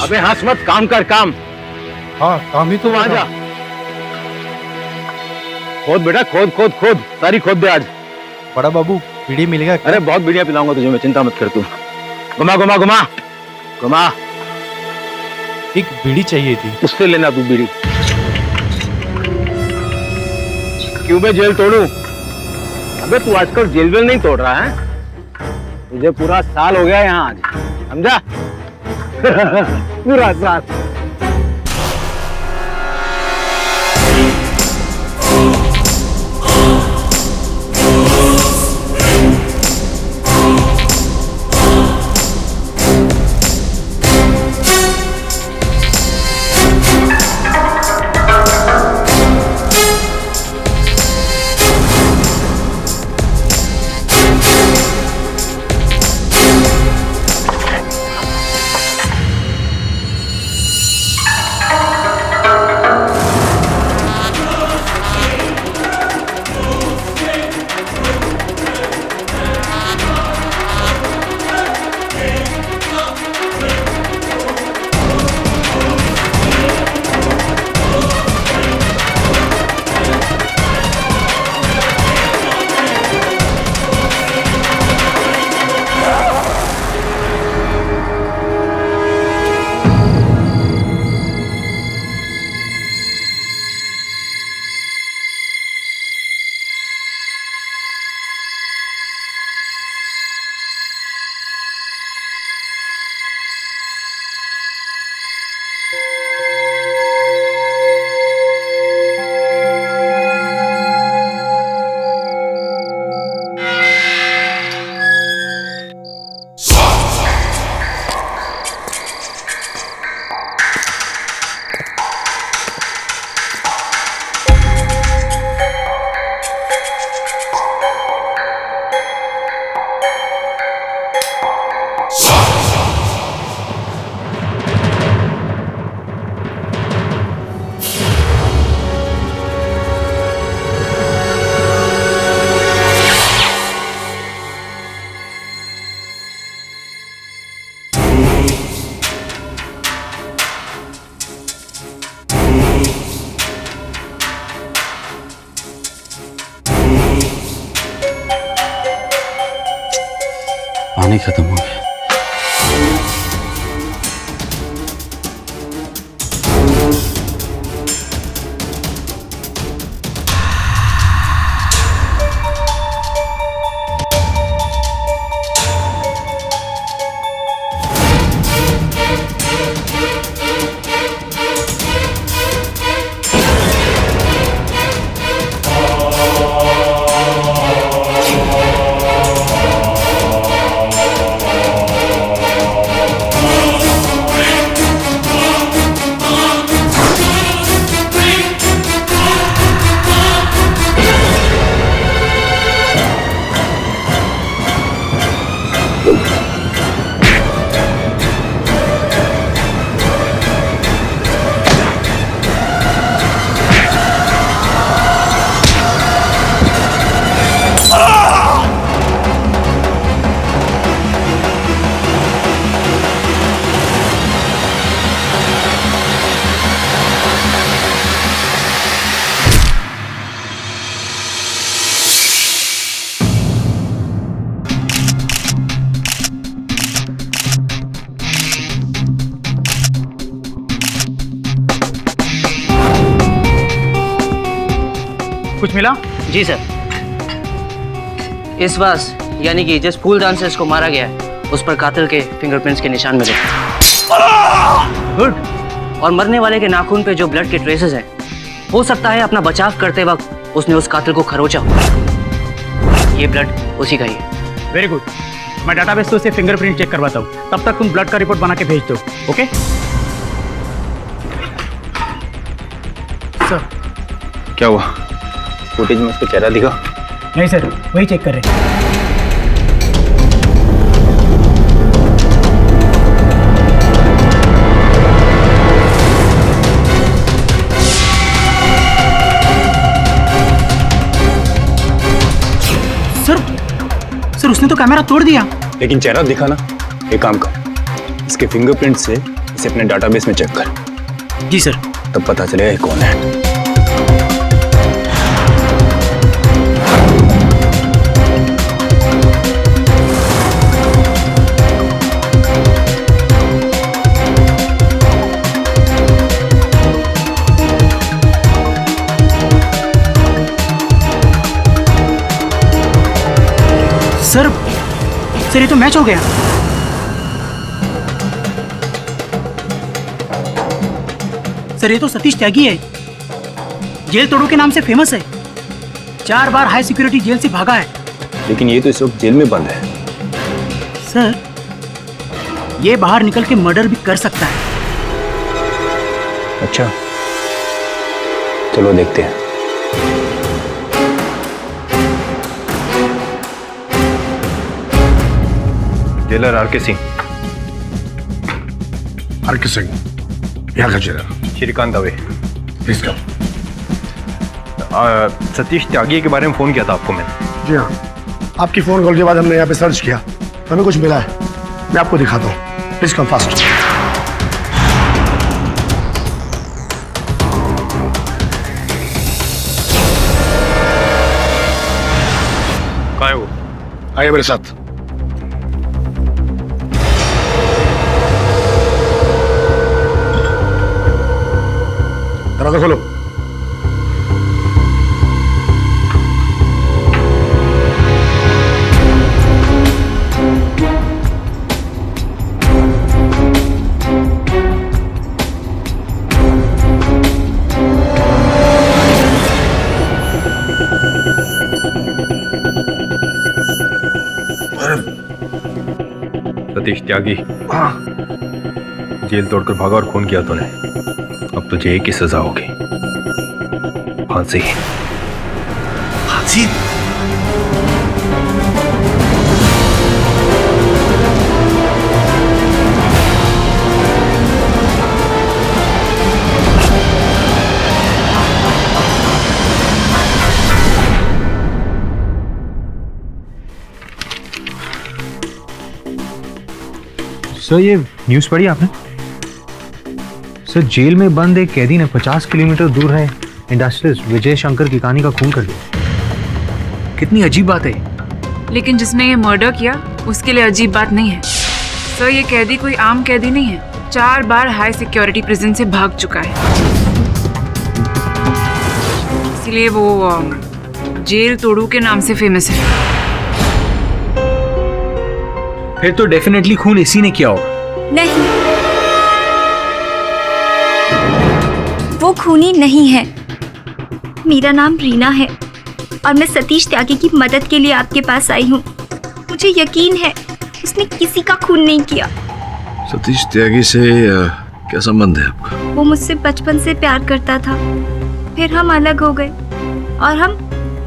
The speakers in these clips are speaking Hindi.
अबे हंस मत, काम कर काम। हाँ काम ही तो। आ जा, खोद बेटा, खोद खोद खोद, सारी खोद दे आज। बड़ा बाबू बीड़ी मिलेगा क्या? अरे बहुत बीड़ियां पिलाऊंगा तुझे मैं, चिंता मत कर तू। घुमा घुमा घुमा घुमा। एक बीड़ी चाहिए थी। उससे लेना तू बीड़ी। क्यों मैं जेल तोड़ू? अबे तू आजकल जेल वेल नहीं तोड़ रहा है, तुझे पूरा साल हो गया यहाँ आज, समझा? पूरा साल। पानी खत्म हो गया। कुछ मिला? जी सर, इस बास यानी कि जिस फूलदान से इसको मारा गया है उस पर कातिल के फिंगरप्रिंट्स के निशान मिले। गुड। और मरने वाले के नाखून पे जो ब्लड के ट्रेसेस हैं, हो सकता है अपना बचाव करते वक्त उसने उस कातिल को खरोचा हो। ये ब्लड उसी का ही है। Very good. मैं डाटाबेस से उससे फिंगरप्रिंट चेक करवाता हूँ, तब तक तुम ब्लड का रिपोर्ट बना के भेज दो। Okay sir. क्या हुआ? फुटेज में उसका चेहरा दिखा? नहीं सर, वही चेक कर रहे हैं। सर उसने तो कैमरा तोड़ दिया। लेकिन चेहरा दिखा ना। एक काम कर, इसके फिंगरप्रिंट से इसे अपने डाटाबेस में चेक कर। जी सर। तब पता चलेगा ये कौन है। सर ये तो मैच हो गया। सर ये तो सतीश त्यागी है, जेल तोड़ो के नाम से फेमस है। 4 बार हाई सिक्योरिटी जेल से भागा है। लेकिन ये तो इस वक्त जेल में बंद है। सर ये बाहर निकल के मर्डर भी कर सकता है। अच्छा चलो देखते हैं। जेलर आर के सिंह। आर.के. सिंह यहाँ का jailer. Shrikant Dave. Please come. Satish Tyagi के बारे में फोन किया था आपको मैंने। जी हाँ, आपकी फोन कॉल के बाद हमने यहाँ पे सर्च किया, हमें कुछ मिला है। मैं आपको दिखाता हूँ, प्लीज कम फास्ट। कहाँ है वो? आइए मेरे साथ। दरवाजा खोलो। सतीश त्यागी हाँ, जेल तोड़कर भागा और खून किया तूने। अब तुझे एक ही सजा होगी, फांसी। फांसी? सर ये न्यूज़ पढ़ी आपने? सर जेल में बंद एक कैदी ने 50 किलोमीटर दूर है इंडस्ट्रियलिस्ट विजय शंकर की कहानी का खून कर दिया। कितनी अजीब बात है। लेकिन जिसने ये मर्डर किया उसके लिए अजीब बात नहीं है सर। ये कैदी कोई आम कैदी नहीं है, 4 बार हाई सिक्योरिटी प्रिजन से भाग चुका है, इसलिए वो जेल तोड़ू के नाम से फेमस है। फिर तो डेफिनेटली खून इसी ने किया होगा। नहीं, वो खूनी नहीं है। मेरा नाम रीना है और मैं सतीश त्यागी की मदद के लिए आपके पास आई हूँ। मुझे यकीन है उसने किसी का खून नहीं किया। सतीश त्यागी से क्या संबंध है आपका? वो मुझसे बचपन से प्यार करता था, फिर हम अलग हो गए और हम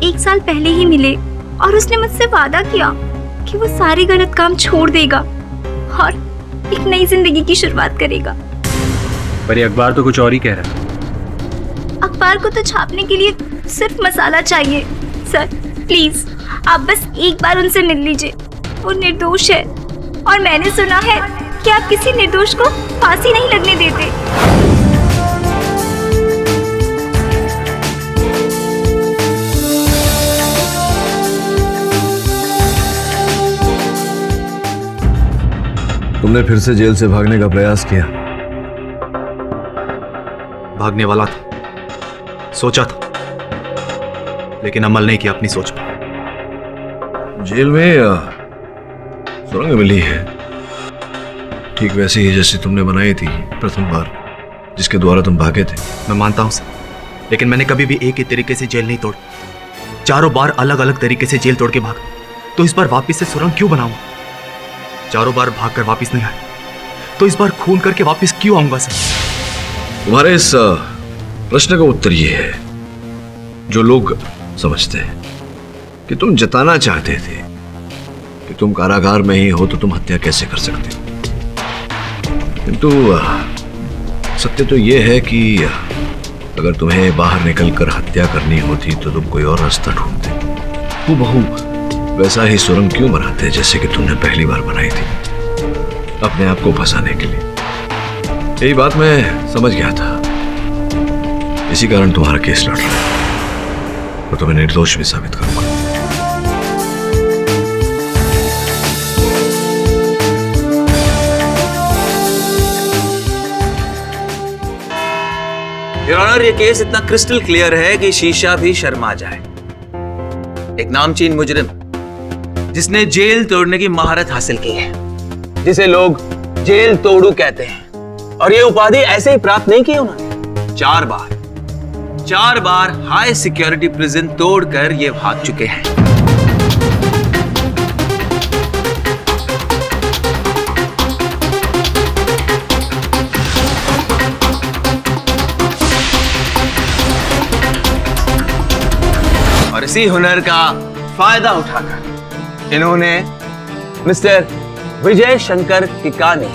1 साल पहले ही मिले और उसने मुझसे वादा किया कि वो सारे गलत काम छोड़ देगा और एक नई जिंदगी की शुरुआत करेगा। पर ये अखबार तो कुछ और ही कह रहा है। अखबार को तो छापने के लिए सिर्फ मसाला चाहिए। सर प्लीज आप बस एक बार उनसे मिल लीजिए। वो निर्दोष है और मैंने सुना है कि आप किसी निर्दोष को फांसी नहीं लगने देते। तुमने फिर से जेल से भागने का प्रयास किया? भागने वाला था, सोचा था, लेकिन अमल नहीं किया अपनी सोच पर। जेल में सुरंग मिली है, ठीक वैसी ही जैसी तुमने बनाई थी प्रथम बार, जिसके द्वारा तुम भागे थे। मैं मानता हूं सर, लेकिन मैंने कभी भी एक ही तरीके से जेल नहीं तोड़ी। 4 बार अलग अलग तरीके से जेल तोड़ के भागा, तो इस बार वापस से सुरंग क्यों बनाऊंगा? 4 बार भागकर वापस नहीं आया, तो इस बार खून करके वापस क्यों आऊंगा सर? तुम्हारे इस प्रश्न का उत्तर ये है, जो लोग समझते हैं कि तुम जताना चाहते थे कि तुम कारागार में ही हो तो तुम हत्या कैसे कर सकते हो, किंतु सत्य तो यह है कि अगर तुम्हें बाहर निकलकर हत्या करनी होती तो तुम कोई और रास्ता ढूंढते। वो बहू वैसा ही सुरंग क्यों बनाते जैसे कि तुमने पहली बार बनाई थी, अपने आप को फंसाने के लिए। यही बात मैं समझ गया था, इसी कारण तुम्हारा केस लड़ रहा है और तुम्हें निर्दोष भी साबित करूंगा। योर ऑनर, ये केस इतना क्रिस्टल क्लियर है कि शीशा भी शर्मा जाए। एक नामचीन मुजरिम जिसने जेल तोड़ने की महारत हासिल की है, जिसे लोग जेल तोड़ू कहते हैं, और ये उपाधि ऐसे ही प्राप्त नहीं की उन्होंने। 4 बार हाई सिक्योरिटी प्रिजन तोड़कर ये भाग चुके हैं। और इसी हुनर का फायदा उठाकर इन्होंने मिस्टर विजय शंकर किकानी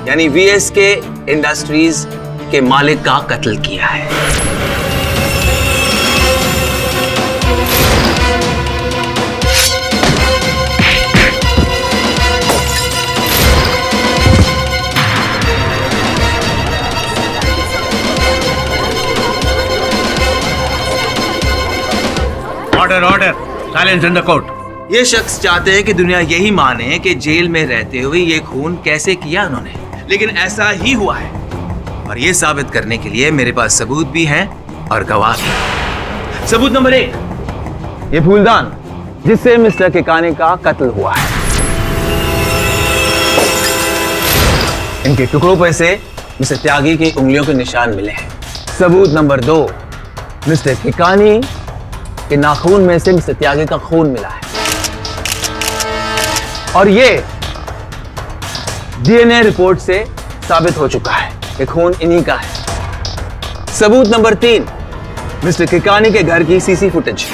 यानी वीएसके इंडस्ट्रीज के मालिक का कत्ल किया है। Order, silence in the court. ये शख्स चाहते हैं कि दुनिया यही माने कि जेल में रहते हुए ये खून कैसे किया उन्होंने, लेकिन ऐसा ही हुआ है। और ये साबित करने के लिए मेरे पास सबूत भी हैं और गवाह भी। सबूत नंबर 1, ये फूलदान जिससे मिस्टर किकानी का कत्ल हुआ है। इनके टुकड़ों पर से मिस्टर त्यागी की उंगलियों के निशान मिले हैं। सबूत नंबर 2, मिस्टर किकानी के नाखून में से मिस्टर त्यागी का खून मिला है, और ये डीएनए रिपोर्ट से साबित हो चुका है कि खून इन्हीं का है। सबूत नंबर 3, मिस्टर किकानी के घर की सीसी फुटेज,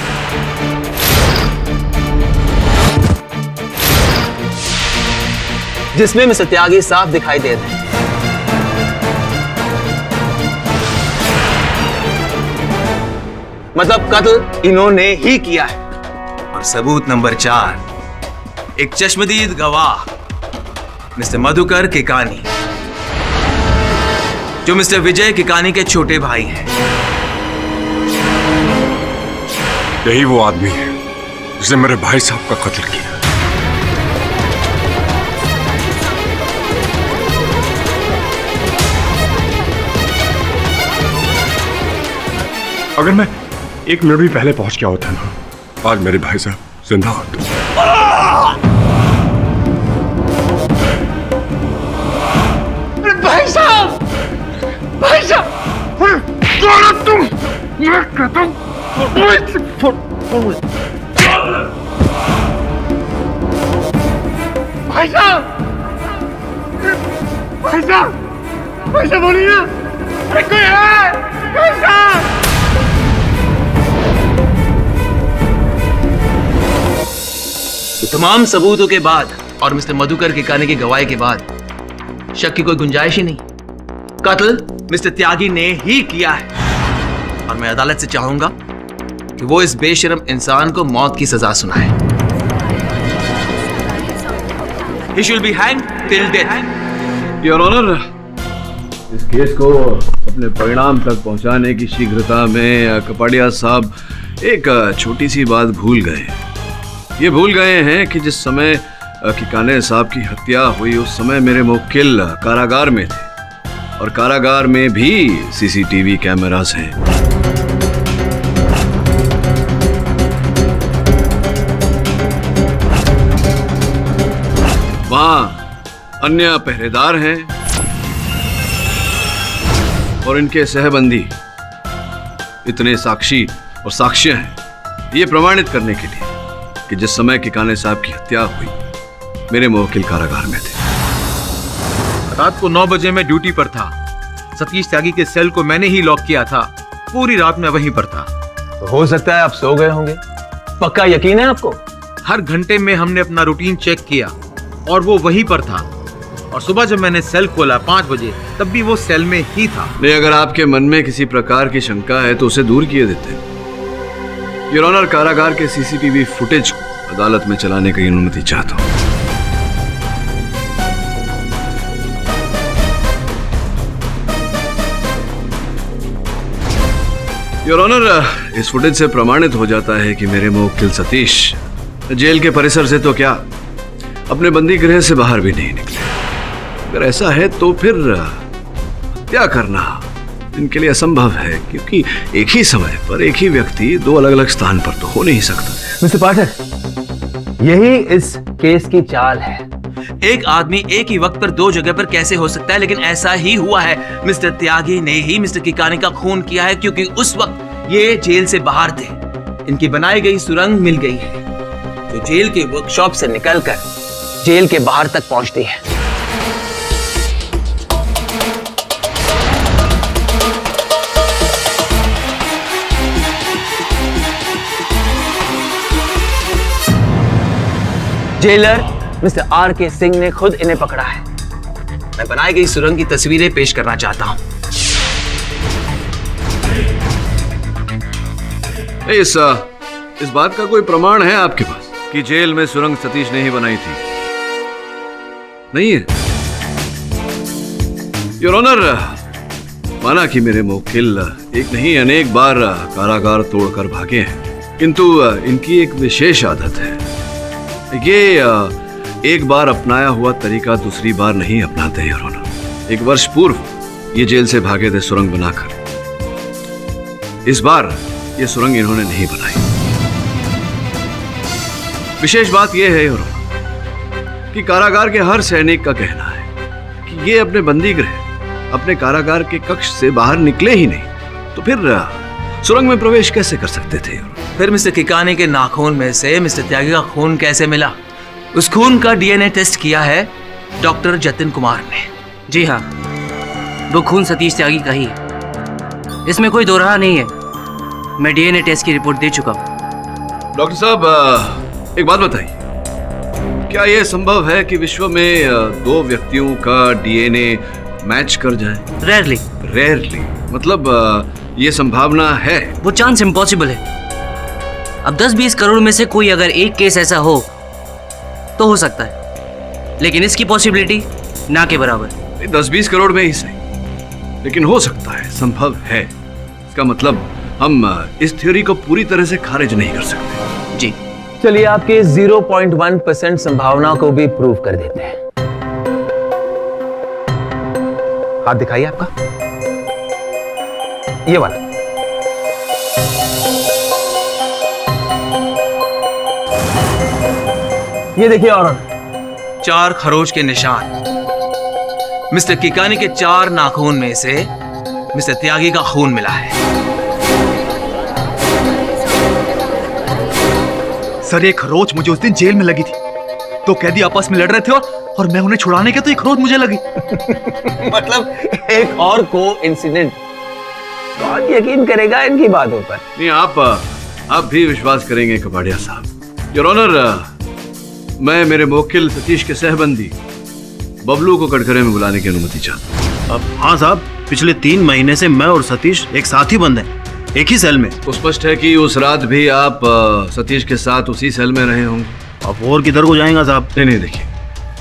जिसमें मिस्टर त्यागी साफ दिखाई दे रहे हैं। मतलब कत्ल इन्होंने ही किया है। और सबूत नंबर 4, एक चश्मदीद गवाह मिस्टर मधुकर किकानी, जो मिस्टर विजय किकानी के छोटे भाई हैं। यही वो आदमी है जिसने मेरे भाई साहब का कत्ल किया। अगर मैं 1 मिनट भी पहले पहुंच गया होता ना, आज मेरे भाई साहब जिंदा होते। भाई साहब, भाई साहब, कौन हो तुम? मैं कहता हूँ भाई साहब, भाई साहब, भाई साहब बोलिए ना, अरे कोई है? भाई साहब। तमाम सबूतों के बाद और मिस्टर मधुकर किकानी की गवाही के बाद शक की कोई गुंजाइश ही नहीं। कत्ल मिस्टर त्यागी ने ही किया है और मैं अदालत से चाहूंगा कि वो इस बेशरम इंसान को मौत की सजा सुनाए। He shall be hanged till death. Your honour, इस केस को अपने परिणाम तक पहुंचाने की शीघ्रता में कपाड़िया साहब एक छोटी सी बात भूल गए। ये भूल गए हैं कि जिस समय किकाने साहब की हत्या हुई उस समय मेरे मुवक्किल कारागार में थे और कारागार में भी सीसीटीवी कैमरास हैं। वहां अन्य पहरेदार हैं और इनके सहबंदी इतने साक्षी और साक्ष्य हैं ये प्रमाणित करने के लिए कि जिस समय किकाने साहब की हत्या हुई मेरे मुवक्किल कारागार में थे। रात को 9 बजे मैं ड्यूटी पर था। सतीश त्यागी के सेल को मैंने ही लॉक किया था। पूरी रात मैं वहीं पर था। तो हो सकता है आप सो गए होंगे। पक्का यकीन है आपको? हर घंटे में हमने अपना रूटीन चेक किया और वो वहीं पर था। और सुबह जब मैंने सेल खोला 5 बजे तब भी वो सेल में ही था। नहीं, अगर आपके मन में किसी प्रकार की शंका है तो उसे दूर किए देते। योर ऑनर, कारागार के सीसीटीवी फुटेज को अदालत में चलाने की अनुमति चाहता हूं। योर ऑनर, इस फुटेज से प्रमाणित हो जाता है कि मेरे मुवक्किल सतीश जेल के परिसर से तो क्या अपने बंदी गृह से बाहर भी नहीं निकले। अगर ऐसा है तो फिर हत्या करना इनके लिए असंभव है, क्योंकि एक ही समय पर एक ही व्यक्ति 2 अलग अलग स्थान पर तो हो नहीं सकता। मिस्टर पाठक, यही इस केस की चाल है। एक आदमी एक ही वक्त पर 2 जगह पर कैसे हो सकता है? लेकिन ऐसा ही हुआ है। मिस्टर त्यागी ने ही मिस्टर किकानी का खून किया है, क्योंकि उस वक्त ये जेल से बाहर थे। इनकी बनाई गई सुरंग मिल गई है जो जेल के वर्कशॉप से निकलकर जेल के बाहर तक पहुंचती है। Jailer mister R.K. सिंह ने खुद इन्हें पकड़ा है। मैं बनाई गई सुरंग की तस्वीरें पेश करना चाहता हूं। इस बात का कोई प्रमाण है आपके पास कि जेल में सुरंग सतीश ने ही बनाई थी? नहीं है। योर ऑनर, माना कि मेरे मुवक्किल एक नहीं अनेक बार कारागार तोड़कर भागे हैं, किंतु इनकी एक विशेष आदत है। ये एक बार अपनाया हुआ तरीका दूसरी बार नहीं अपनाते। योर ऑनर, 1 वर्ष पूर्व ये जेल से भागे थे सुरंग बनाकर। इस बार ये सुरंग इन्होंने नहीं बनाई। विशेष बात यह है योर ऑनर कि कारागार के हर सैनिक का कहना है कि ये अपने बंदी गृह, अपने कारागार के कक्ष से बाहर निकले ही नहीं, तो फिर सुरंग में प्रवेश कैसे कर सकते थे? फिर मिस्टर किकानी के नाखून में से मिस्टर त्यागी का खून कैसे मिला? उस खून का डीएनए टेस्ट किया है डॉक्टर जतिन कुमार ने। जी हाँ, वो खून सतीश त्यागी का ही है, इसमें कोई दो राह नहीं है। मैं डीएनए टेस्ट की रिपोर्ट दे चुका हूँ। डॉक्टर साहब, एक बात बताइए, क्या यह संभव है कि विश्व में 2 व्यक्तियों का डीएनए मैच कर जाए? रेयरली मतलब ये संभावना है? वो चांस इम्पॉसिबल है। अब 10-20 करोड़ में से कोई अगर एक केस ऐसा हो तो हो सकता है, लेकिन इसकी पॉसिबिलिटी ना के बराबर। 10-20 करोड़ में ही सही, लेकिन हो सकता है, संभव है। इसका मतलब हम इस थ्योरी को पूरी तरह से खारिज नहीं कर सकते। जी चलिए आपके 0.1% संभावना को भी प्रूव कर देते हैं। हाथ दिखाइए आपका, ये वाला। ये देखिए और 4 खरोच के निशान। मिस्टर किकानी के 4 नाखून में से मिस्टर त्यागी का खून मिला है। सर ये खरोच मुझे उस दिन जेल में लगी थी, तो कैदी आपस में लड़ रहे थे और मैं उन्हें छुड़ाने के तो ये खरोच मुझे लगी। मतलब एक और को इंसिडेंट। कौन यकीन करेगा इनकी बातों पर? नहीं, आप भी विश्वास करेंगे कपाड़िया साहब। योर ऑनर, मैं मेरे मुवक्किल सतीश के सहबंदी बबलू को कटघरे में बुलाने की अनुमति चाहता हूँ। हाँ साहब, पिछले 3 महीने से मैं और सतीश एक साथ ही बंद हैं, एक ही सेल में। तो स्पष्ट है कि उस रात भी आप सतीश के साथ उसी सेल में रहे होंगे। अब और किधर को जाएगा साहब? नहीं, देखिए,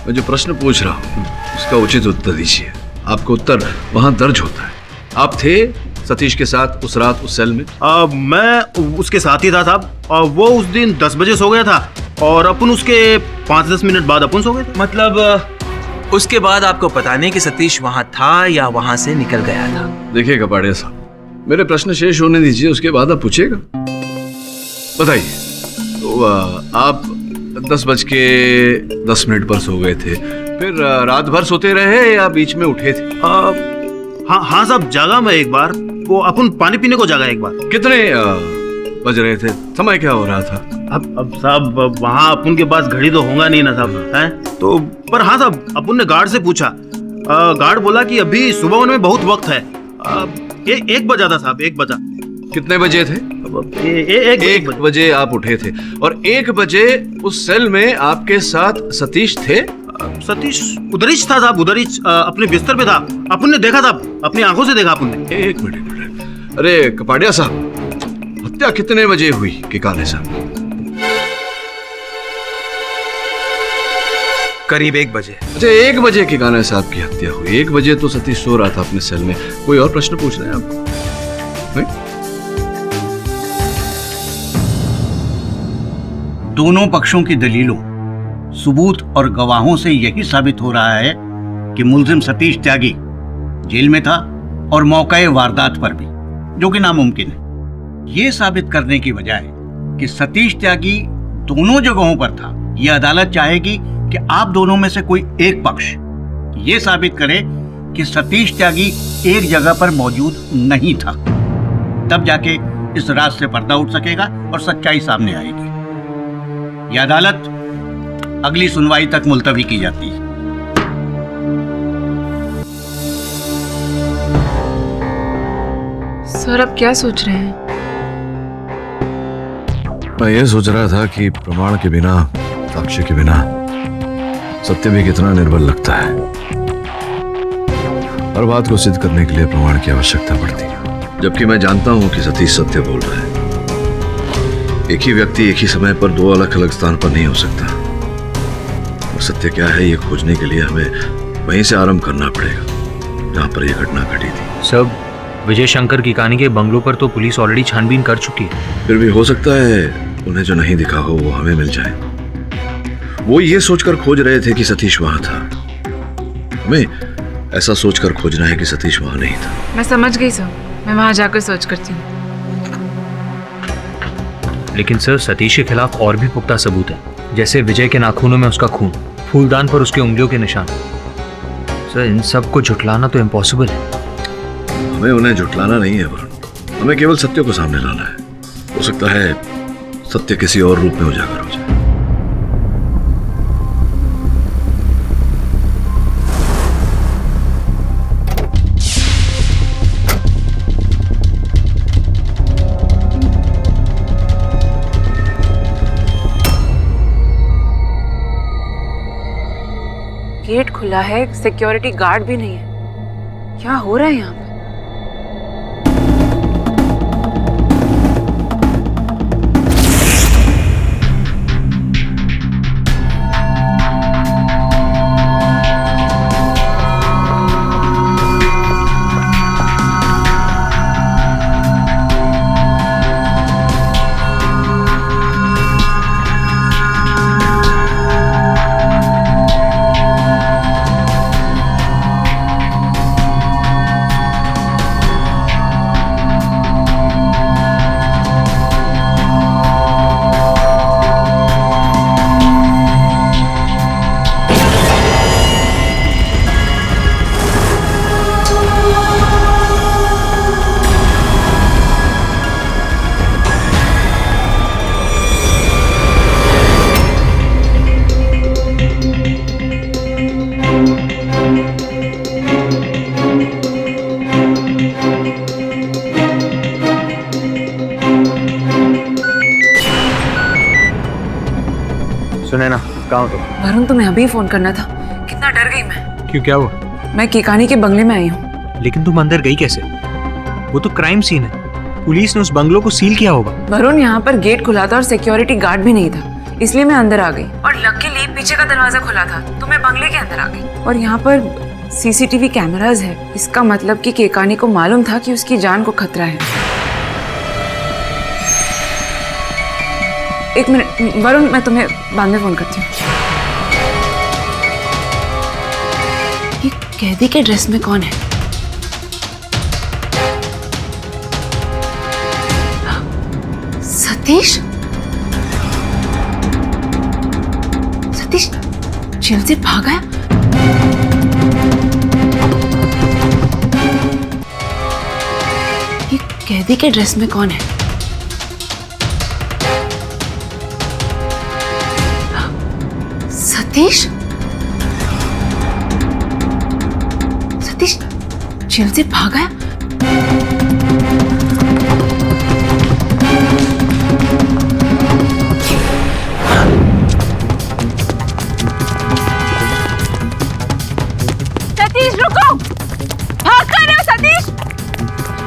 मैं जो प्रश्न पूछ रहा हूँ उसका उचित उत्तर दीजिए। आपको उत्तर वहाँ दर्ज होता है। आप थे सतीश के साथ उस रात उस सेल में? मैं उसके साथ ही था साहब। वो उस दिन 10 बजे सो गया था और अपन उसके 5-10 मिनट बाद अपन सो गए थे। मतलब उसके बाद आपको पता नहीं कि सतीश वहां था या वहां से निकल गया था? देखिए कपाड़िया साहब, मेरे प्रश्न शेष होने दीजिए, उसके बाद आप पूछिएगा। बताइए, तो आप 10:10 पर सो गए थे, फिर रात भर सोते रहे या बीच में उठे थे? हाँ साहब, जागा मैं एक बार। वो अपन पानी पीने को जागा एक बार। कितने बज रहे थे? समय क्या हो रहा था? अब साहब वहाँ अपन के पास घड़ी तो होगा नहीं ना साहब, हैं? तो पर हाँ साहब, अपन ने गार्ड से पूछा। गार्ड बोला कि अभी सुबह होने में बहुत वक्त है। 1 बजा था साहब, 1 बजा। कितने बजे थे? 1 बजे आप उठे थे और 1 बजे उस सेल में आपके साथ सतीश थे? सतीश उधर ही था साहब, उधर ही अपने बिस्तर पे था। अपन ने देखा था, अपनी आंखों से देखा अपन ने। 1 मिनट। अरे कपाड़िया साहब, हत्या कितने बजे हुई किकाने साहब? करीब 1 बजे। अच्छा, 1 बजे किकाने साहब की हत्या हुई। 1 बजे तो सतीश सो रहा था अपने सेल में। कोई और प्रश्न पूछ रहे हैं आप? दोनों पक्षों की दलीलों, सबूत और गवाहों से यही साबित हो रहा है कि मुलजिम सतीश त्यागी जेल में था और मौके वारदात पर भी, जो कि नामुमकिन है। ये साबित करने की बजाय कि सतीश त्यागी दोनों जगहों पर था, यह अदालत चाहेगी कि आप दोनों में से कोई एक पक्ष ये साबित करे कि सतीश त्यागी एक जगह पर मौजूद नहीं था। तब जाके इस राज से पर्दा उठ सकेगा और सच्चाई सामने आएगी। यह अदालत अगली सुनवाई तक मुलतवी की जाती है। सर अब क्या सोच रहे हैं? मैं ये सोच रहा था कि प्रमाण के बिना, साक्ष्य के बिना सत्य भी कितना निर्बल लगता है। हर बात को सिद्ध करने के लिए प्रमाण की आवश्यकता पड़ती है, जबकि मैं जानता हूं कि सतीश सत्य बोल रहा है। एक ही व्यक्ति एक ही समय पर 2 अलग-अलग स्थान पर नहीं हो सकता। और सत्य क्या है ये खोजने के लिए हमें वहीं से आरंभ करना पड़ेगा जहां पर यह घटना घटी थी। सब विजय शंकर की कहानी के बंगलों पर तो पुलिस ऑलरेडी छानबीन कर चुकी है। फिर भी हो सकता है उन्हें जो नहीं दिखा हो वो हमें मिल जाए। वो ये सोचकर खोज रहे थे कि सतीश वहां था। हमें ऐसा सोचकर खोजना है कि सतीश वहां नहीं था। मैं समझ गई सर, मैं वहां जाकर सर्च करती हूँ। लेकिन सर, सतीश के खिलाफ और भी पुख्ता सबूत है, जैसे विजय के नाखूनों में उसका खून, फूलदान पर उसके उंगलियों के निशान। सर, इन सब को झुटलाना तो इम्पॉसिबल है। हमें उन्हें झुटलाना नहीं है वरुण, हमें केवल सत्य को सामने लाना है। हो सकता है सत्य किसी और रूप में उजागर हो जाए। गेट खुला है, सिक्योरिटी गार्ड भी नहीं है। क्या हो रहा है यहाँ पे? सुने ना, कहाँ हो तुम? वरुण, तुम्हें अभी फोन करना था। कितना डर गई मैं। क्यों, क्या हुआ? मैं केकानी के बंगले में आई हूँ। लेकिन तुम अंदर गई कैसे? वो तो क्राइम सीन है, पुलिस ने उस बंगलों को सील किया होगा। वरुण, यहाँ पर गेट खुला था और सिक्योरिटी गार्ड भी नहीं था, इसलिए मैं अंदर आ गई। और लकीली पीछे का दरवाजा खुला था तो मैं बंगले के अंदर आ गई। और यहाँ पर सीसीटीवी कैमरास है, इसका मतलब कि केकानी को मालूम था कि उसकी जान को खतरा है। एक मिनट वरुण, मैं तुम्हें बाद में फोन करती हूँ। ये कैदी के ड्रेस में कौन है? सतीश? सतीश जेल से भाग गया? ये कैदी के ड्रेस में कौन है? सतीश? सतीश जेल से भाग गया? सतीश रुको! भाग कर रहे हो सतीश?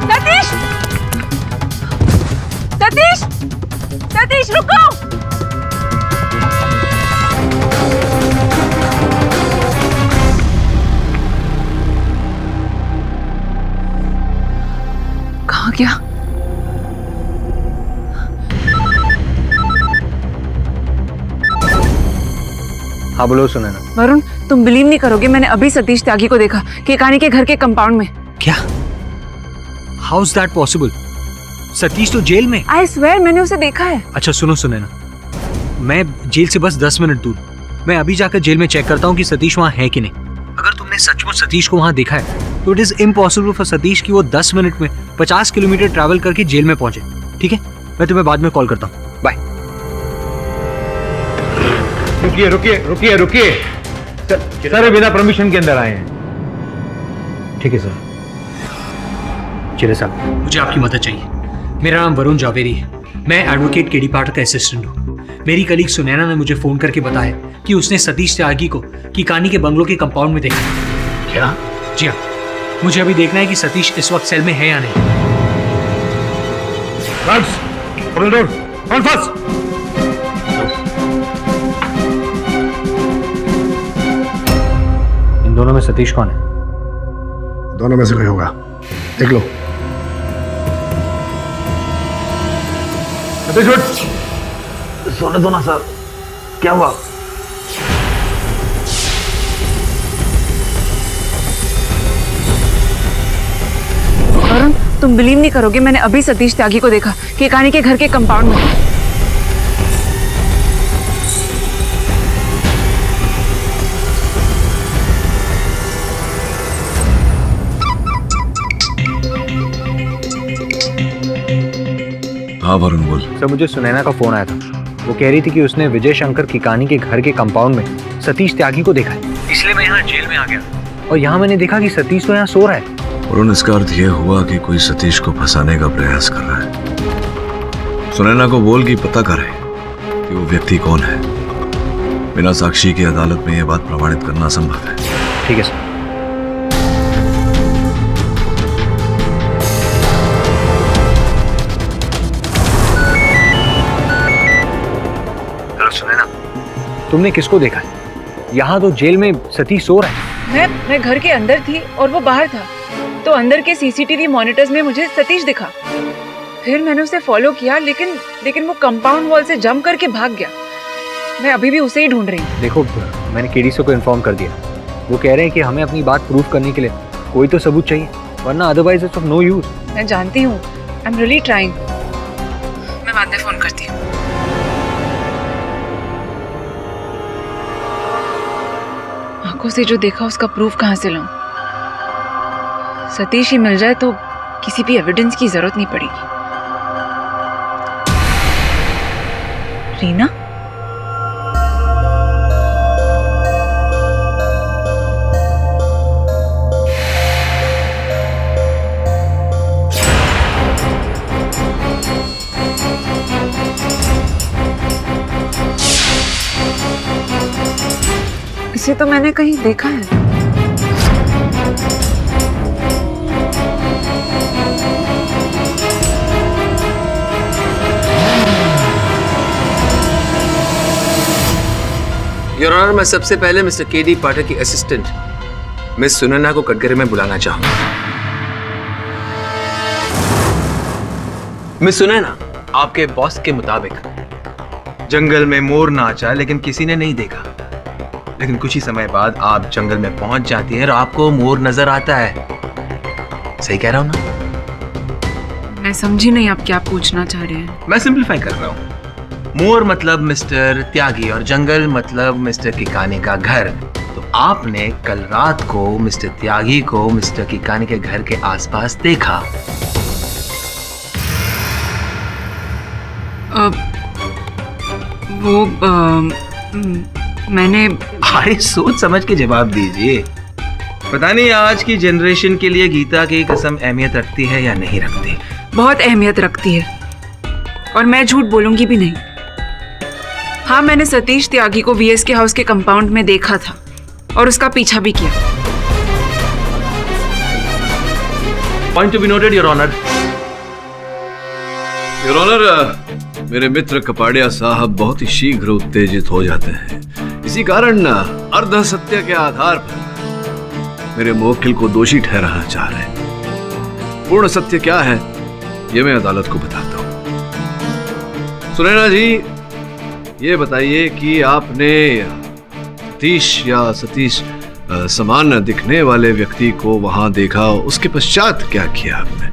सतीश! सतीश! सतीश रुको! कहाँ गया? हाँ बोलो सुनैना। वरुण, तुम बिलीव नहीं करोगे, मैंने अभी सतीश त्यागी को देखा केकानी के घर के कंपाउंड में। क्या? How is that possible? Satish तो जेल में। आई स्वेयर मैंने उसे देखा है। अच्छा सुनो सुनैना, मैं जेल से बस 10 मिनट दूर, मैं अभी जाकर जेल में चेक करता हूँ कि सतीश वहाँ है कि नहीं। अगर तुमने सचमुच सतीश को वहाँ देखा है तो it is impossible for Satish कि वो 10 मिनट में 50 किलोमीटर ट्रैवल करके जेल में पहुंचे। ठीक है, मैं तुम्हें बाद में कॉल करता हूँ। बाय। रुकिए रुकिए रुकिए रुकिए, सर बिना परमिशन के अंदर आए हैं। ठीक है सर। चले साहब, मुझे आपकी मदद चाहिए। मेरा नाम वरुण जावेरी है, मैं एडवोकेट केडी पाठक का असिस्टेंट हूँ। मेरी कलीग सुनैना ने मुझे फोन करके बताया कि उसने सतीश त्यागी को केकानी के बंगलों के कंपाउंड में देखा। क्या? जी हाँ, मुझे अभी देखना है कि सतीश इस वक्त सेल में है या नहीं। इन दोनों में सतीश कौन है? दोनों में से कोई होगा, देख लो। सतीश सोने दो ना सर, क्या हुआ? वरुण, तुम बिलीव नहीं करोगे, मैंने अभी सतीश त्यागी को देखा केकानी के घर के कंपाउंड में। हाँ वरुण बोल। सर मुझे सुनैना का फोन आया था, वो कह रही थी कि उसने विजय शंकर केकानी के घर के कंपाउंड में सतीश त्यागी को देखा है, इसलिए मैं यहाँ जेल में आ गया। और यहाँ मैंने देखा कि सतीश तो यहाँ सो रहा है। वरुण, इसका अर्थ यह हुआ कि कोई सतीश को फंसाने का प्रयास कर रहा है। सुनैना को बोल कि पता करे कि वो व्यक्ति कौन है। बिना साक्षी की अदालत में यह बात प्रमाणित करना असंभव है। ठीक है सर। सुनैना, तुमने किसको देखा है? यहाँ तो जेल में सतीश सो रहा है। मैं घर के अंदर थी और वो बाहर था, तो अंदर के सीसीटीवी मॉनिटर्स में मुझे सतीश दिखा। फिर मैंने उसे फॉलो किया, लेकिन वो कंपाउंड वॉल से जंप करके भाग गया। मैं अभी भी उसे ही ढूंढ रही हूँ। देखो, मैंने केडीसी को इन्फॉर्म कर दिया, वो कह रहे हैं कि हमें अपनी बात प्रूव करने के लिए कोई तो सबूत चाहिए, वरना otherwise it's of no use. मैं जानती हूँ, आई एम रियली ट्राइंग। मैं बाद में फोन करती हूँ। आंखों से जो देखा उसका प्रूफ कहाँ से लाऊं? सतीश ही मिल जाए तो किसी भी एविडेंस की जरूरत नहीं पड़ेगी। रीना? इसे तो मैंने कहीं देखा है। योर ऑनर, मैं सबसे पहले मिस्टर केडी पाठक की असिस्टेंट मिस सुनैना को कटघरे में बुलाना चाहूंगा। मिस सुनैना, आपके बॉस के मुताबिक जंगल में मोर नाचा लेकिन किसी ने नहीं देखा, लेकिन कुछ ही समय बाद आप जंगल में पहुंच जाती हैं और आपको मोर नजर आता है। सही कह रहा हूं ना? मैं समझी नहीं आप क्या पूछना चाह रहे हैं। मैं सिंपलीफाई कर रहा हूं। मोर मतलब मिस्टर त्यागी और जंगल मतलब मिस्टर किकानी का घर। तो आपने कल रात को मिस्टर त्यागी को मिस्टर किकानी के घर के आसपास देखा। मैंने अरे सोच समझ के जवाब दीजिए। पता नहीं आज की जनरेशन के लिए गीता की कसम अहमियत रखती है या नहीं रखती। बहुत अहमियत रखती है और मैं झूठ बोलूंगी भी नहीं। हाँ, मैंने सतीश त्यागी को वीएस के हाउस के कंपाउंड में देखा था और उसका पीछा भी किया। Point to be noted your honour. Your honour, मेरे मित्र कपाड़िया साहब बहुत ही शीघ्र उत्तेजित हो जाते हैं। इसी कारण अर्ध सत्य के आधार पर मेरे मुवक्किल को दोषी ठहराना चाह रहे हैं। पूर्ण सत्य क्या है ये मैं अदालत को बताता हूं। सुनैना जी, ये बताइए कि आपने सतीश समान दिखने वाले व्यक्ति को वहां देखा, उसके पश्चात क्या किया आपने?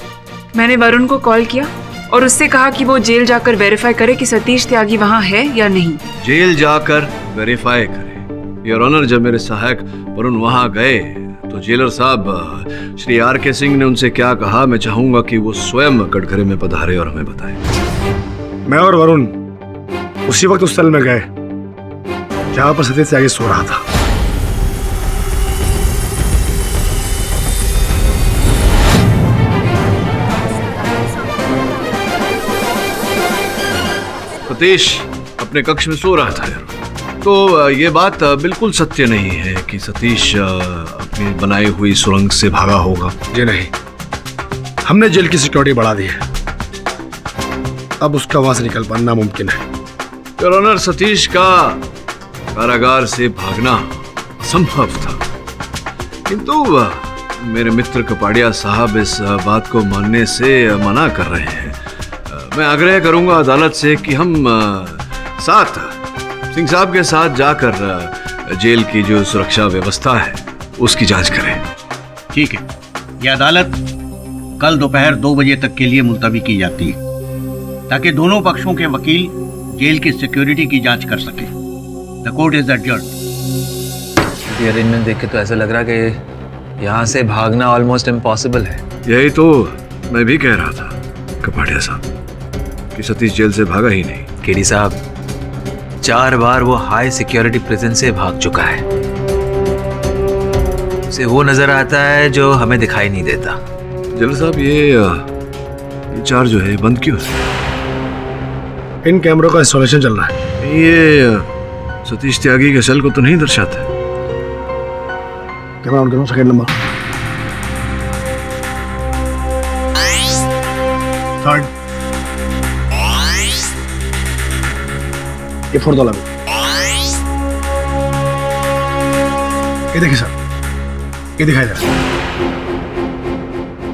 मैंने वरुण को कॉल किया और उससे कहा कि वो जेल जाकर वेरीफाई करे कि सतीश त्यागी वहां है या नहीं। जेल जाकर वेरीफाई करे? योर ऑनर, जब मेरे सहायक वरुण वहां गए तो जेलर साहब श्री आर के सिंह ने उनसे क्या कहा, मैं चाहूंगा कि वो स्वयं कटघरे में पधारे और हमें बताए। मैं और वरुण उसी वक्त उस सेल में गए जहां पर सतीश त्यागी सो रहा था। सतीश अपने कक्ष में सो रहा था। तो ये बात बिल्कुल सत्य नहीं है कि सतीश अपनी बनाई हुई सुरंग से भागा होगा। जी नहीं, हमने जेल की सिक्योरिटी बढ़ा दी है, अब उसका वहां से निकल पाना नामुमकिन है। योर ऑनर, सतीश का कारागार से भागना असंभव था, किंतु मेरे मित्र कपाड़िया साहब इस बात को मानने से मना कर रहे हैं। मैं आग्रह करूंगा अदालत से कि हम साथ सिंह साहब के साथ जाकर जेल की जो सुरक्षा व्यवस्था है उसकी जांच करें। ठीक है, यह अदालत कल दोपहर 2 बजे तक के लिए मुलतवी की जाती है ताकि दोनों पक्षों के वकील जेल की सिक्योरिटी की जांच कर सके। The court is adjourned. ये अरेंजमेंट देख के तो ऐसा लग रहा है कि यहाँ से भागना ऑलमोस्ट इम्पॉसिबल है। यही तो मैं भी कह रहा था कपाड़िया साहब कि सतीश जेल से भागा ही नहीं। केडी साहब, 4 बार वो हाई सिक्योरिटी प्रिजन से भाग चुका है। उसे वो नजर आता है जो हमें दिखाई नहीं देता। जेलर साहब, ये 4 जो है बंद क्यों है? इन कैमरों का इंस्टॉलेशन चल रहा है। ये सतीश त्यागी के सेल को तो नहीं दर्शाता। कैमरा ऑन करो, सेकंड नंबर, थर्ड, ये फोर्थ वाला भी। ये देखिए सर, ये दिखाई दे रहा है।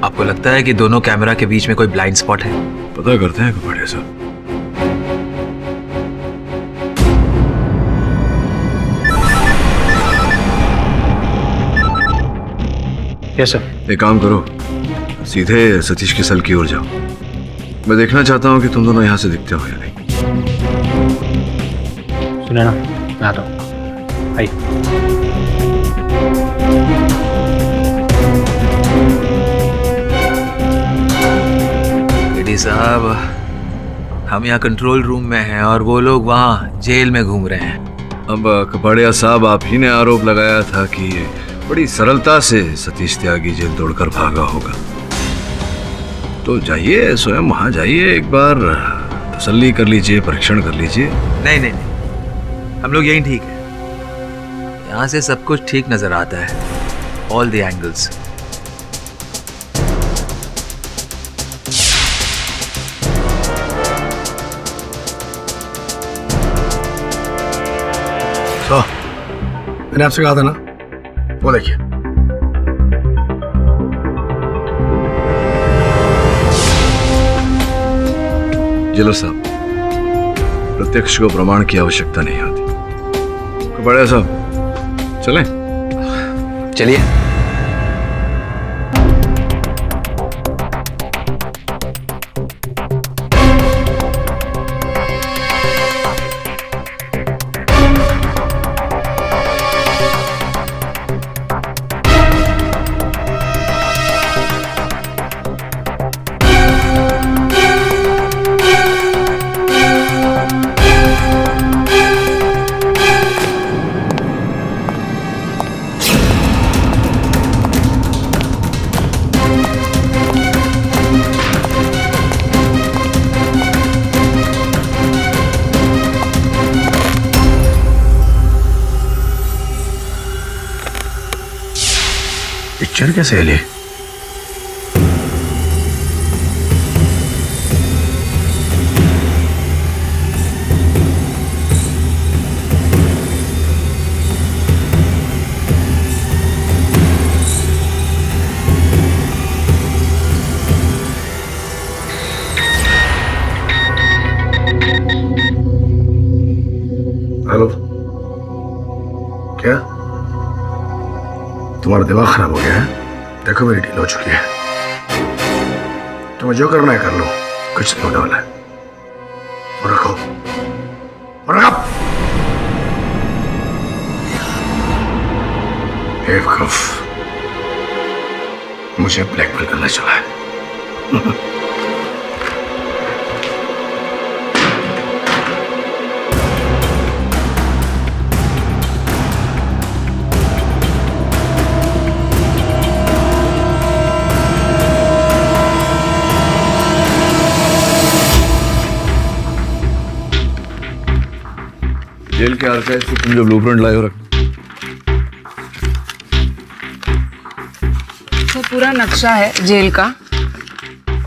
आपको लगता है कि दोनों कैमरा के बीच में कोई ब्लाइंड स्पॉट है? पता करते हैं कपाड़िया साहब। Yes sir. एक काम करो, सीधे सतीश के सेल की ओर जाओ। मैं देखना चाहता हूँ कि तुम दोनों यहाँ से दिखते हो या नहीं। सुने ना, मैं आता हूँ। आइए। केडी साहब, हम यहाँ कंट्रोल रूम में हैं और वो लोग वहाँ जेल में घूम रहे हैं। अब कपाड़िया साहब, आप ही ने आरोप लगाया था कि बड़ी सरलता से सतीश त्यागी जेल तोड़कर भागा होगा, तो जाइए स्वयं वहां जाइए, एक बार तसल्ली कर लीजिए, परीक्षण कर लीजिए। नहीं, हम लोग यहीं ठीक है। यहाँ से सब कुछ ठीक नजर आता है, ऑल द एंगल्स। तो मैंने आपसे कहा था ना, वो देखिए। जेलर साहब, प्रत्यक्ष को प्रमाण की आवश्यकता नहीं होती। बड़े साहब चलें? चलिए। पिक्चर कैसे ले? हेलो, क्या तुम्हारा दिमाग खराब हो गया है? देखो मेरी डील हो चुकी है, तुम्हें जो करना है कर लो, कुछ नहीं होने वाला है। और रखो, और रखो। बेवकूफ, मुझे ब्लैकमेल करना चला है। जेल के आर्काइव से तुम जो ब्लूप्रिंट लाए हो रख। तो पूरा नक्शा है जेल का,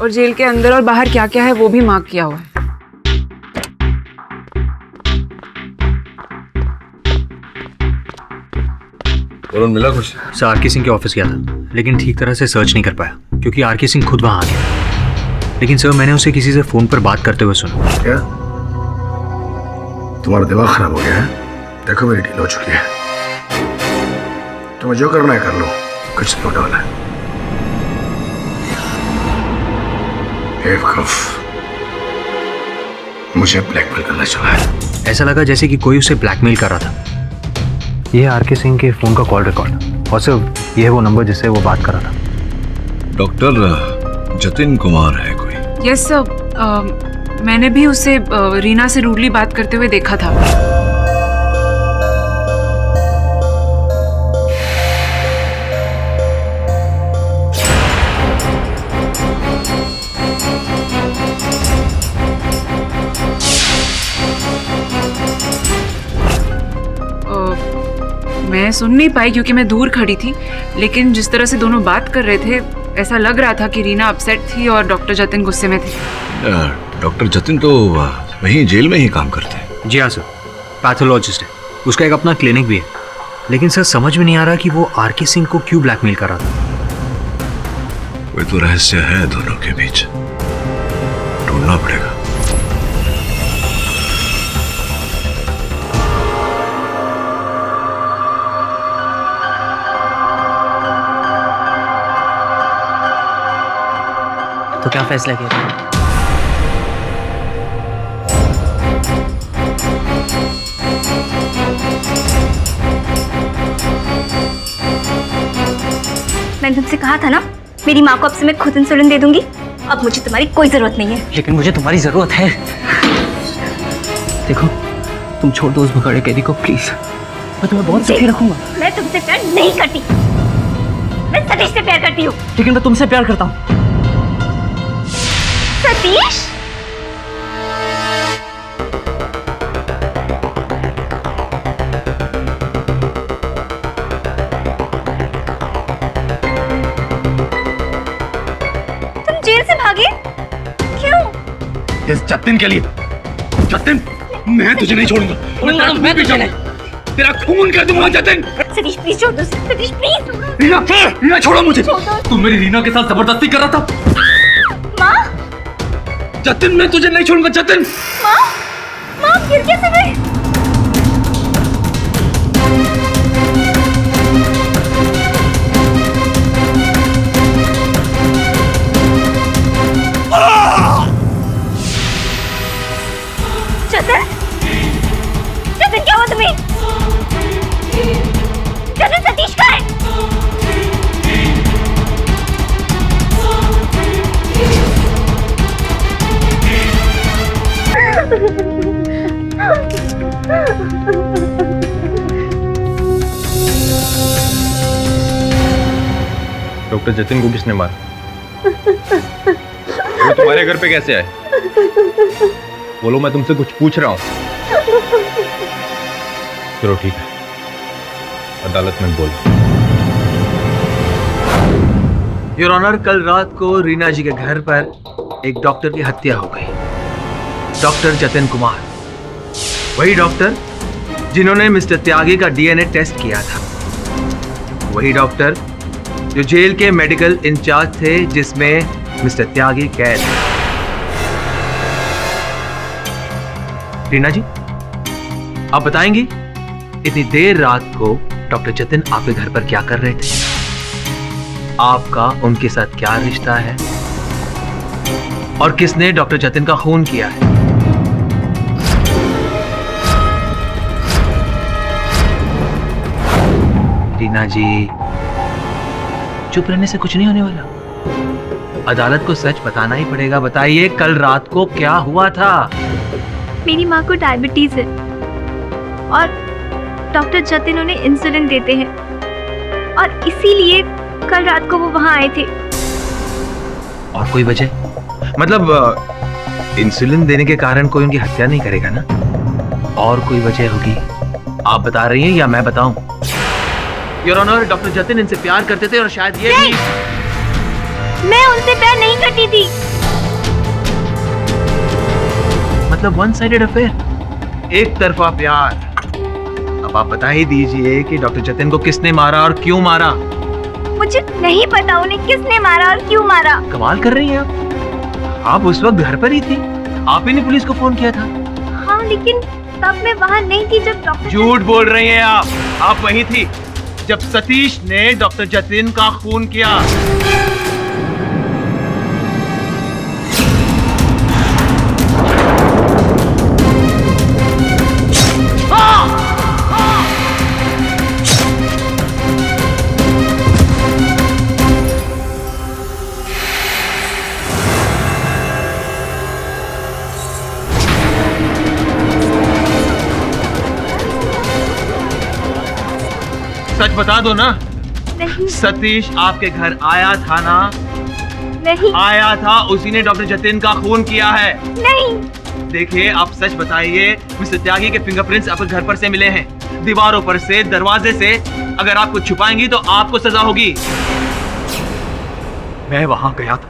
और जेल के अंदर और बाहर क्या क्या है वो भी मार्क किया हुआ है। वरुण मिला कुछ? सर आरके सिंह के ऑफिस गया था, लेकिन ठीक तरह से सर्च नहीं कर पाया क्योंकि आरके सिंह खुद वहां आ गया। लेकिन सर मैंने उसे किसी से फोन पर बात करते हुए सुना। क्या तुम्हारा दिमाग खराब हो गया है? देखो मेरी डील हो चुकी है, तुम्हें जो करना है कर लो, कुछ नहीं होने वाला है। बेवकूफ, मुझे ब्लैकमेल करना चला है। ऐसा लगा जैसे कि कोई उसे ब्लैकमेल कर रहा था। यह आरके सिंह के फोन का कॉल रिकॉर्ड, और सर यह है वो नंबर जिससे वो बात कर रहा था। डॉक्टर जतिन कुमार है कोई? यस सर, मैंने भी उसे रीना से रूडली बात करते हुए देखा था। मैं सुन नहीं पाई क्योंकि मैं दूर खड़ी थी, लेकिन जिस तरह से दोनों बात कर रहे थे ऐसा लग रहा था कि रीना अपसेट थी और डॉक्टर जतिन गुस्से में थे। डॉक्टर जतिन तो वहीं जेल में ही काम करते हैं। जी हाँ सर, पैथोलॉजिस्ट है, उसका एक अपना क्लिनिक भी है। लेकिन सर समझ में नहीं आ रहा कि वो आरके सिंह को क्यों ब्लैकमेल कर रहा था। कोई तो रहस्य है दोनों के बीच, ढूंढना पड़ेगा। तो क्या फैसला किया? मैंने तुमसे कहा था ना, मेरी माँ को अब से मैं खुद इंसुलिन दे दूंगी। अब मुझे तुम्हारी कोई जरूरत नहीं है। लेकिन मुझे तुम्हारी जरूरत है। देखो, तुम छोड़ दो उस भगाड़े कैदी को प्लीज। मैं तुम्हें बहुत सुखी रखूंगा। मैं तुमसे प्यार नहीं करती, मैं सतीश से प्यार करती हूँ। लेकिन मैं तुमसे प्यार करता हूँ। सतीश, इस जतिन के लिए। जतिन, मैं तुझे नहीं छोड़ूंगा। मैं तुझे नहीं, तेरा खून कर दूंगा जतिन। सतीश प्लीज छोड़ दो, सतीश प्लीज। रीना, रीना छोड़ो मुझे। तुम मेरी रीना के साथ जबरदस्ती कर रहा था। माँ, जतिन, मैं तुझे नहीं छोड़ूंगा जतिन। माँ, माँ गिर कैसे गई? जतिन, जतिन क्या हुआ तुम्हें? जतिन, सतीश कहाँ है? डॉक्टर जतिन को किसने मारा? वो तुम्हारे घर पे कैसे आए? बोलो, मैं तुमसे कुछ पूछ रहा हूँ। चलो ठीक है, अदालत में बोल। योर ऑनर, कल रात को रीना जी के घर पर एक डॉक्टर की हत्या हो गई। डॉक्टर जतिन कुमार, वही डॉक्टर जिन्होंने मिस्टर त्यागी का डीएनए टेस्ट किया था, वही डॉक्टर जो जेल के मेडिकल इंचार्ज थे जिसमें मिस्टर त्यागी कैद है। रीना जी, आप बताएंगी इतनी देर रात को डॉक्टर जतिन आपके घर पर क्या कर रहे थे? आपका उनके साथ क्या रिश्ता है? और किसने डॉक्टर जतिन का खून किया है? रीना जी, चुप रहने से कुछ नहीं होने वाला। अदालत को सच बताना ही पड़ेगा। बताइए, कल रात को क्या हुआ था? मेरी माँ को डायबिटीज है और डॉक्टर जतिन उन्हें इंसुलिन देते हैं और इसीलिए कल रात को वो वहाँ आए थे। और कोई वजह? मतलब इंसुलिन देने के कारण कोई उनकी हत्या नहीं करेगा ना? और कोई वजह होगी? आप बता रही हैं या मैं बताऊं? योर ऑनर, डॉक्टर जतिन इनसे प्यार करते थे और शायद ये भी... मैं उनसे प्यार नहीं करती थी। मतलब वन साइडेड अफेयर, एक तरफा प्यार। अब आप बता ही दीजिए कि डॉक्टर जतिन को किसने मारा और क्यों मारा? मुझे नहीं पता उन्हें किसने मारा और क्यों मारा। कमाल कर रही हैं आप उस वक्त घर पर ही थी, आप ही ने पुलिस को फोन किया था। हाँ, लेकिन तब मैं वहाँ नहीं थी जब डॉक्टर... झूठ बोल रही हैं आप वहीं थी जब सतीश ने डॉक्टर जतिन का खून किया। सच बता दो ना। नहीं। सतीश आपके घर आया था ना? नहीं। आया था, उसी ने डॉक्टर जतिन का खून किया है। नहीं। देखिए, आप सच बताइए, मिस्टर त्यागी के फिंगरप्रिंट्स आपके घर पर से मिले हैं, दीवारों पर से, दरवाजे से। अगर आप कुछ छुपाएंगी तो आपको सजा होगी। मैं वहां गया था।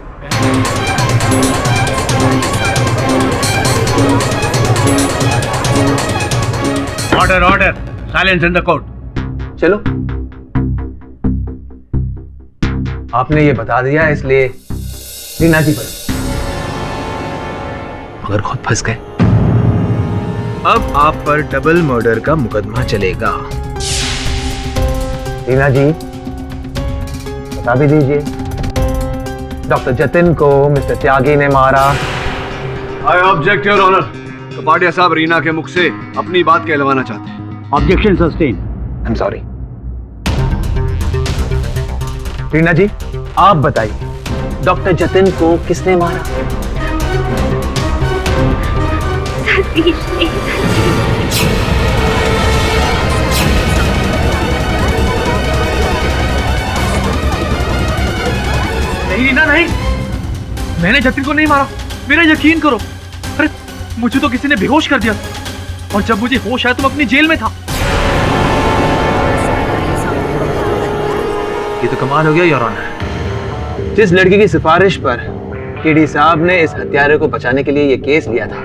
Order, order, silence in the court. चलो, आपने ये बता दिया इसलिए रीना जी पर मगर खुद फंस गए। अब आप पर डबल मर्डर का मुकदमा चलेगा। रीना जी, बता भी दीजिए, डॉक्टर जतिन को मिस्टर त्यागी ने मारा। I object your honour. Kapadia साहब रीना के मुख से अपनी बात कहलवाना चाहते हैं। Objection sustain. I am sorry. Reena ji, आप बताइए, डॉक्टर जतिन को किसने मारा? सतीश ने। नहीं रीना, नहीं, मैंने जतिन को नहीं मारा, मेरा यकीन करो। अरे मुझे तो किसी ने बेहोश कर दिया और जब मुझे होश आया तो मैं अपनी जेल में था। ये तो कमाल हो गया योर ऑनर। जिस लड़की की सिफारिश पर केडी साहब ने इस हत्यारे को बचाने के लिए ये केस लिया था।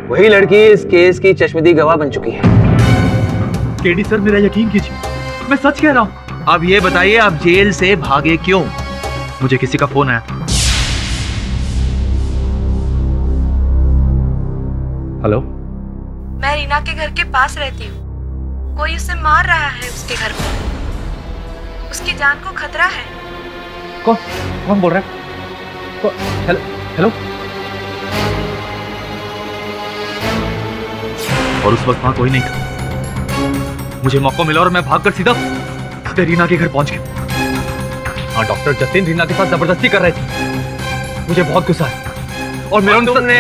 वही लड़की इस केस की चश्मदीद गवाह बन चुकी है। केडी सर, मेरा यकीन कीजिए, मैं सच कह रहा हूँ। अब ये बताइए आप जेल से भागे क्यों? मुझे किसी का फोन आया। हेलो, मैं रीना के घर के पास रहती हूँ। कोई उसे मार रहा है उसके घर पर। उसकी जान को खतरा है। कौन बोल रहा है? Hello hello. और उस वक्त वहां कोई नहीं था। मुझे मौका मिला और मैं भागकर सीधा रीना के घर पहुंच गया। हाँ, डॉक्टर जतिन रीना के साथ जबरदस्ती कर रहे थे। मुझे बहुत गुस्सा है और मेरा तुमने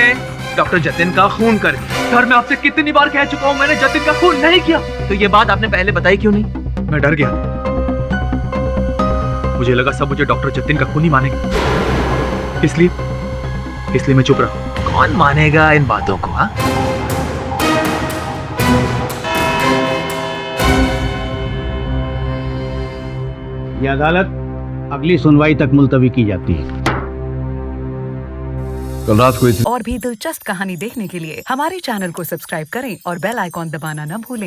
डॉक्टर जतिन का खून कर दिया। सर, मैं आपसे कितनी बार कह चुका हूं, मैंने जतिन का खून नहीं किया। तो ये बात आपने पहले बताई क्यों नहीं? मैं डर गया। मुझे लगा सब मुझे डॉक्टर जतिन का खून ही मानेंगे, इसलिए मैं चुप रहा। कौन मानेगा इन बातों को? हाँ, यह अदालत अगली सुनवाई तक मुलतवी की जाती है। कल रात को और भी दिलचस्प कहानी देखने के लिए हमारे चैनल को सब्सक्राइब करें और बेल आइकॉन दबाना न भूलें।